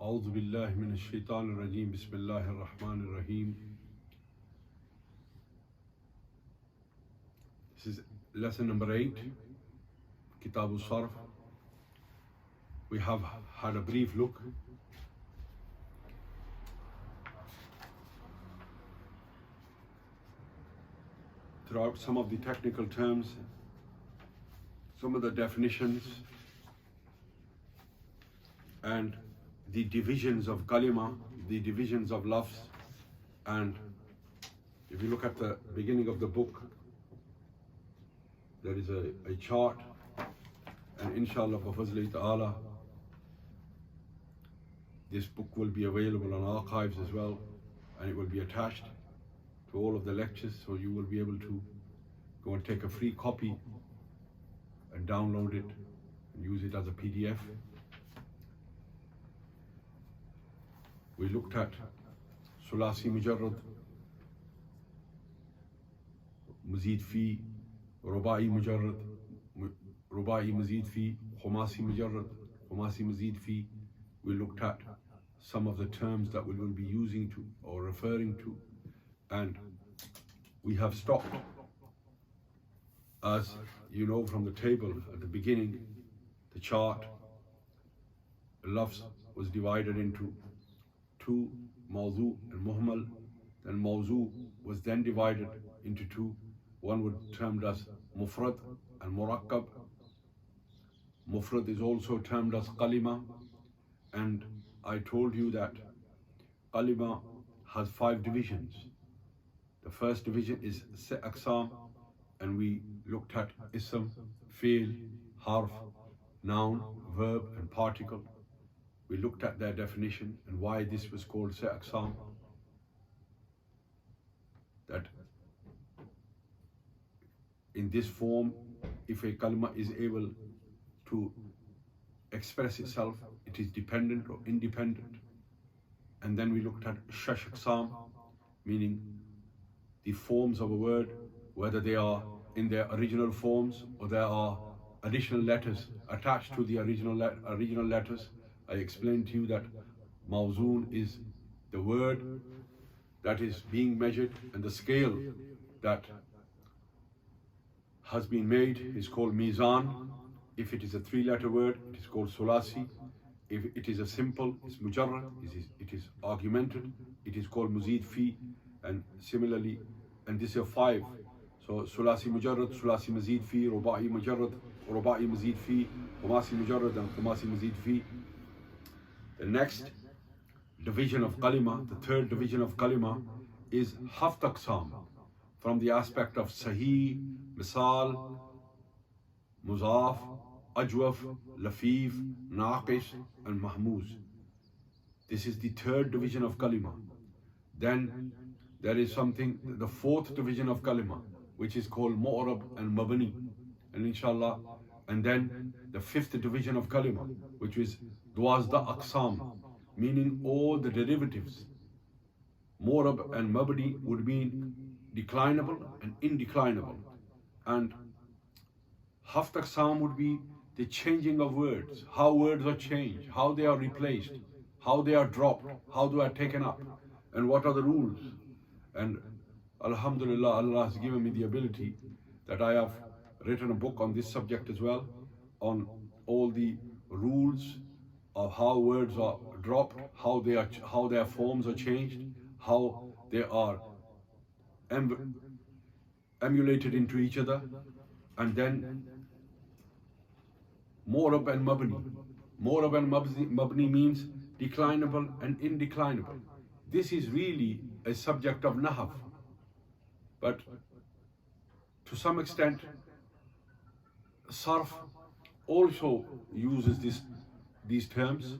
أعوذ بالله من الشيطان الرجيم بسم الله الرحمن الرحيم. This is lesson number 8, Kitab al-Sarf. We have had a brief look throughout some of the technical terms, some of the definitions, and the divisions of kalima, the divisions of lafz. And if you look at the beginning of the book, there is a chart, and inshallah bifazli ta'ala, this book will be available on archives as well, and it will be attached to all of the lectures, so you will be able to go and take a free copy and download it and use it as a PDF. We looked at Sulasi Mujarrad, Mazid Fi, Rubai Mujarrad, Rubai Mazid Fi, Khumasi Mujarrad, Khumasi Mazid Fi. We looked at some of the terms that we will be using to or referring to, and we have stopped. As you know from the table at the beginning, the chart, lafz was divided into two, mawzu and muhmal. Then mawzu was then divided into two. One was termed as mufrad and murakkab. Mufrad is also termed as kalima, and I told you that kalima has 5 divisions. The first division is aqsam, and we looked at ism, fi'l, harf, noun, verb and particle. We looked at their definition and why this was called aqsam. That in this form, if a kalima is able to express itself, it is dependent or independent. And then we looked at aqsam, meaning the forms of a word, whether they are in their original forms or there are additional letters attached to the original letters. I explained to you that mawzoon is the word that is being measured, and the scale that has been made is called mizan. If it is a 3-letter word, it is called sulasi. If it is a simple, it's mujarrad, it is augmented, it is called mazid fi, and similarly, and this is 5. So sulasi mujarrad, sulasi mazid fi, rubai mujarrad, rubai mazid fi, khumasi mujarrad and khumasi mazid fi. The next division of kalima, the third division of kalima, is haft aqsam, from the aspect of sahih, misal, muzaf, ajwaf, lafif, naqis and mahmuz. This is the third division of kalima. Then there is something, the fourth division of kalima, which is called mu'rab and mabni, and inshallah. And then the 5th division of kalima, which is duwazda aqsam, meaning all the derivatives. Mu'rab and mabni would mean declinable and indeclinable, and haft aqsam would be the changing of words, how words are changed, how they are replaced, how they are dropped, how they are taken up, and what are the rules. And alhamdulillah, Allah has given me the ability that I have written a book on this subject as well, on all the rules of how words are dropped, how their forms are changed, how they are emulated into each other. And then mu'rab and mabni. Mu'rab and mabni means declinable and indeclinable. This is really a subject of nahv, but to some extent sarf also uses these terms,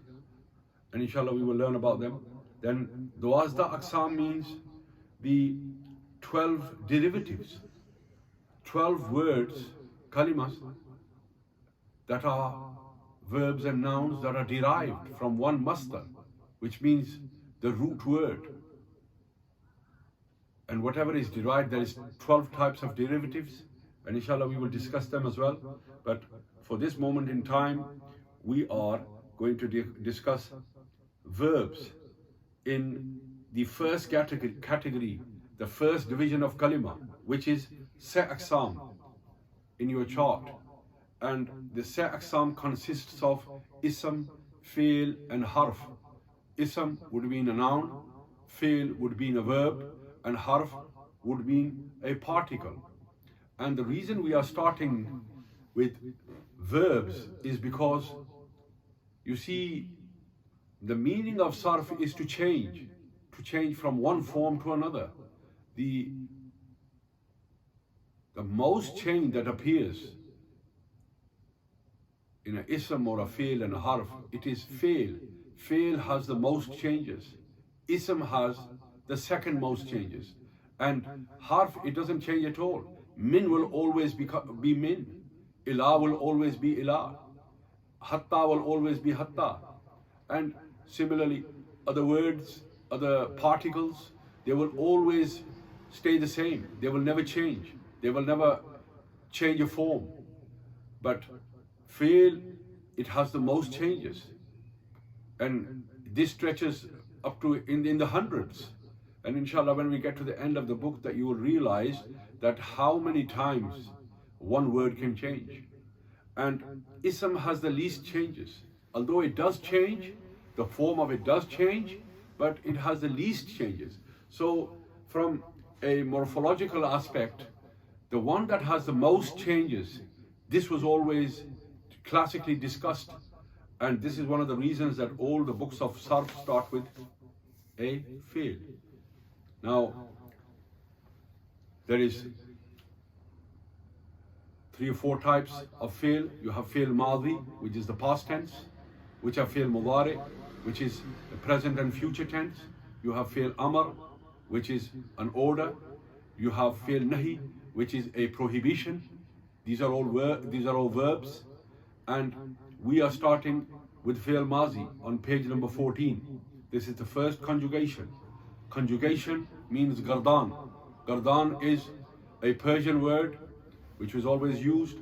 and inshallah we will learn about them. Then duwazda aqsam means the 12 derivatives, 12 words, kalimas, that are verbs and nouns that are derived from one masdar, which means the root word. And whatever is derived, there is 12 types of derivatives, and inshallah we will discuss them as well. But for this moment in time, we are going to discuss verbs in the first category, the first division of kalima, which is se aqsam in your chart. And the se aqsam consists of ism, fi'l, and harf. Ism would mean a noun, fi'l would mean a verb, and harf would mean a particle. And the reason we are starting with verbs is because, you see, the meaning of sarf is to change from one form to another. The most change that appears in an ism or a fi'l and a harf, it is fi'l. Fi'l has the most changes. Ism has the second most changes. And harf, it doesn't change at all. Min will always be min. Ila will always be ila. Hatta will always be hatta. And similarly, other words, other particles, they will always stay the same. They will never change. They will never change a form. But fi'l, it has the most changes. And this stretches up to in the hundreds. And inshallah, when we get to the end of the book, that you will realize that how many times one word can change. And ism has the least changes. Although it does change, the form of it does change, but it has the least changes. So from a morphological aspect, the one that has the most changes, this was always classically discussed. And this is one of the reasons that all the books of sarf start with a fi'l. Now, there is 3 or 4 types of fi'l. You have fi'l madi, which is the past tense, which are fi'l mudari, which is the present and future tense. You have fi'l amr, which is an order. You have fi'l nahi, which is a prohibition. These are all verbs. And we are starting with fi'l mazi on page number 14. This is the first conjugation. Conjugation means gardan. Gardan is a Persian word which was always used.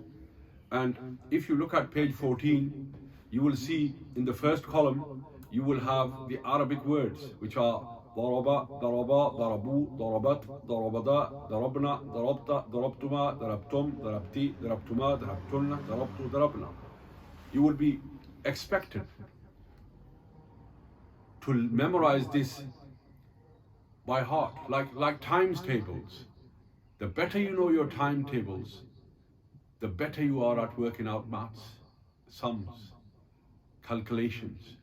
And if you look at page 14, you will see in the first column, you will have the Arabic words, which are daraba, daraba, darabu, darabat, darabada, darabna, darabta, darabtuma, darabtum, darabti, darabtuma, darabtunna, darabtu, darabna. You will be expected to memorize this by heart, like times tables. The better you know your timetables, the better you are at working out maths, sums, calculations.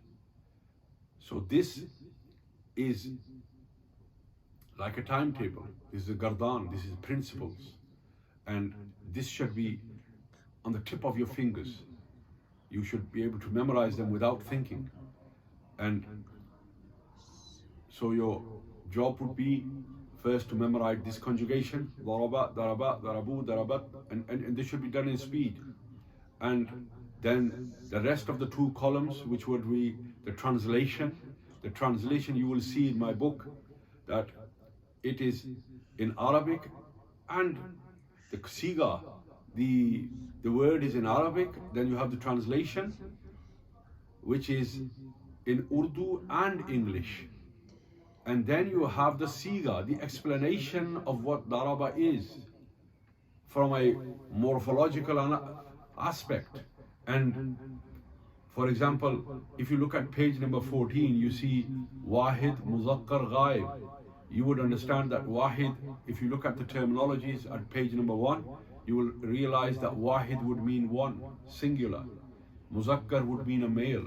So this is like a timetable. This is a gardan, this is principles. And this should be on the tip of your fingers. You should be able to memorize them without thinking. And so your job would be first to memorize this conjugation, daraba, daraba, darabu, darabat, and this should be done in speed. And then the rest of the 2 columns, which would be the translation. The translation, you will see in my book that it is in Arabic, and the siga, the word is in Arabic. Then you have the translation, which is in Urdu and English. And then you have the siga, the explanation of what daraba is from a morphological aspect. And for example, if you look at page number 14, you see wahid, muzakkar, ghaib. You would understand that wahid, if you look at the terminologies at page number 1, you will realize that wahid would mean one, singular. Muzakkar would mean a male,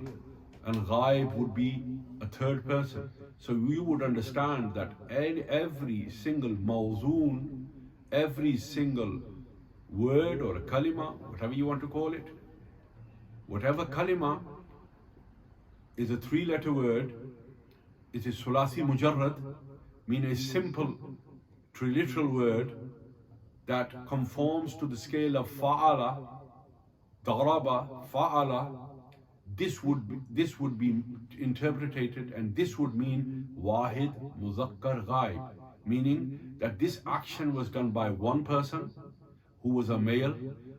and ghaib would be a third person. So you would understand that every single mawzoon, every single word or a kalima, whatever you want to call it, whatever kalima is a 3-letter word, it is sulasi mujarrad, meaning a simple triliteral word that conforms to the scale of fa'ala, daraba, fa'ala. This would be interpreted, and this would mean wahid, muzakkar, ghaib, meaning that this action was done by one person who was a male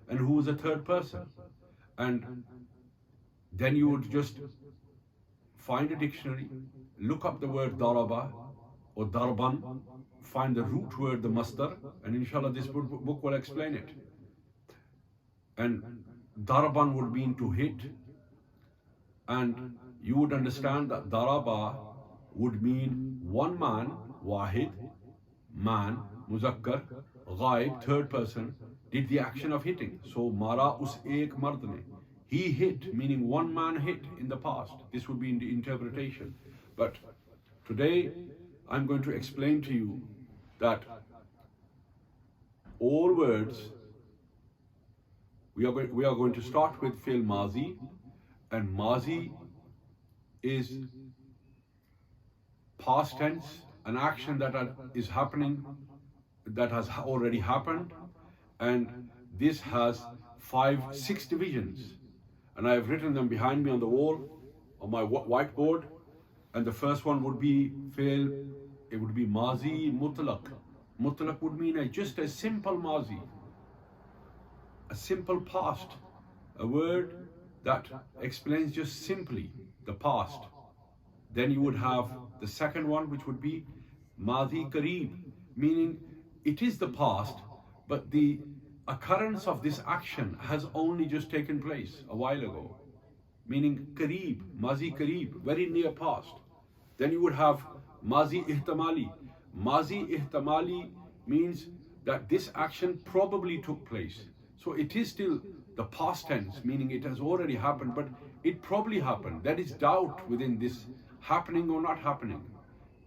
and who was a third person. And then you would just find a dictionary, look up the word daraba or darban, find the root word, the masdar, and inshallah this book will explain it. And darban would mean to hit, and you would understand that daraba would mean one man, wahid, man, muzakkar, ghaib, third person, did the action of hitting. So mara us ek mard ne, he hit, meaning one man hit in the past. This would be in the interpretation. But today I'm going to explain to you that all words, we are going to start with fi'l mazi, and mazi is past tense, an action that is happening, that has already happened, and this has 6 divisions, and I have written them behind me on the wall on my whiteboard. And the first one would be fi'l, it would be mazi mutlaq. Mutlaq would mean just a simple mazi, a simple past, a word that explains just simply the past. Then you would have the second one, which would be mazi qareeb, meaning it is the past, but the occurrence of this action has only just taken place a while ago, meaning qareeb, mazi qareeb, very near past. Then you would have mazi ihtamali. Mazi ihtamali means that this action probably took place. So it is still the past tense, meaning it has already happened, but it probably happened. There is doubt within this happening or not happening.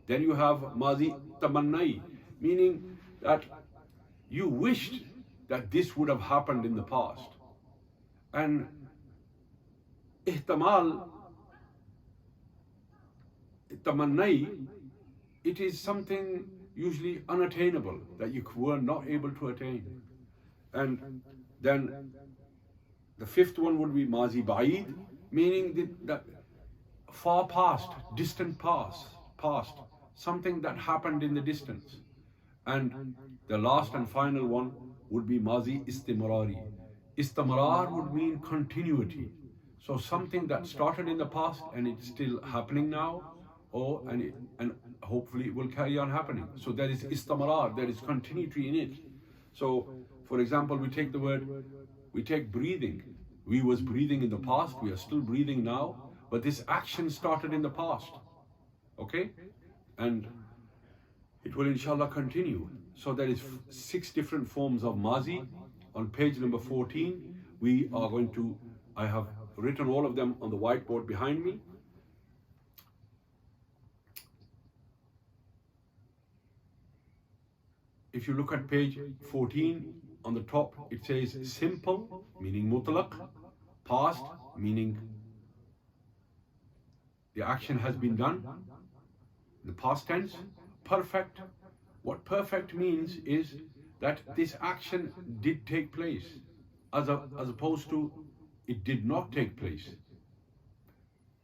Then you have mazi tamannai, meaning that you wished that this would have happened in the past. And ihtamal, tamannai, it is something usually unattainable that you were not able to attain. And then the fifth one would be mazi ba'id, meaning that far past, distant past, something that happened in the distance. And the last and final one would be mazi istimrari. Istimrar would mean continuity. So something that started in the past and it's still happening now, and hopefully it will carry on happening. So there is istimrar, there is continuity in it. So for example, we take breathing. We was breathing in the past, we are still breathing now, but this action started in the past. Okay? And it will inshallah continue. So there is 6 different forms of mazi. On page number 14, I have written all of them on the whiteboard behind me. If you look at page 14, on the top it says simple, meaning mutlaq, past, meaning the action has been done, the past tense, perfect. What perfect means is that this action did take place, as opposed to it did not take place.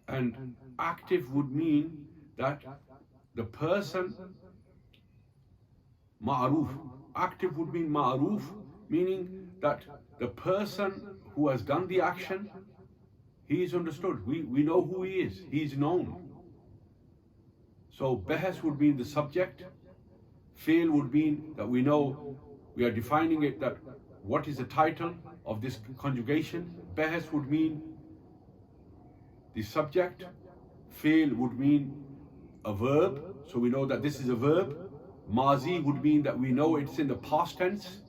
And active would mean that the person, ma'ruf, active would mean ma'ruf, meaning that the person who has done the action, he is understood. We know who he is known. So bahas would mean the subject, fi'l would mean that we know, we are defining it, that what is the title of this conjugation. Bahas would mean the subject, fi'l would mean a verb, so we know that this is a verb. Mazi would mean that we know it's in the past tense,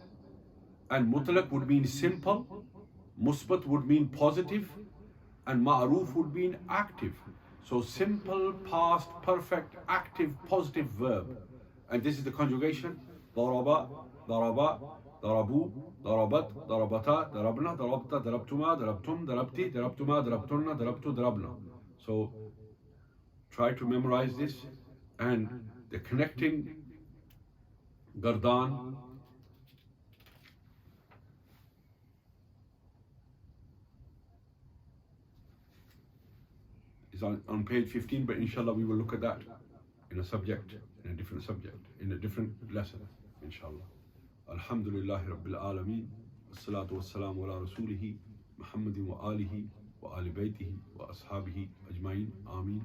and mutlaq would mean simple, musbat would mean positive, and ma'ruf would mean active. So simple, past, perfect, active, positive verb. And this is the conjugation: daraba, daraba, darabu, darabat, darabata, darabna, darabta, darabtuma, darabtum, darabti, darabtuma, darabtunna, darabtu, darabna. So try to memorize this. And the connecting gardan is on page 15, but inshallah we will look at that in a subject, in a different subject, in a different lesson, inshallah. Alhamdulillahi Rabbil Alameen, wassalatu wassalamu ala rasulihi, Muhammadin wa alihi wa ali baytihi wa ashabihi ajma'in, ameen.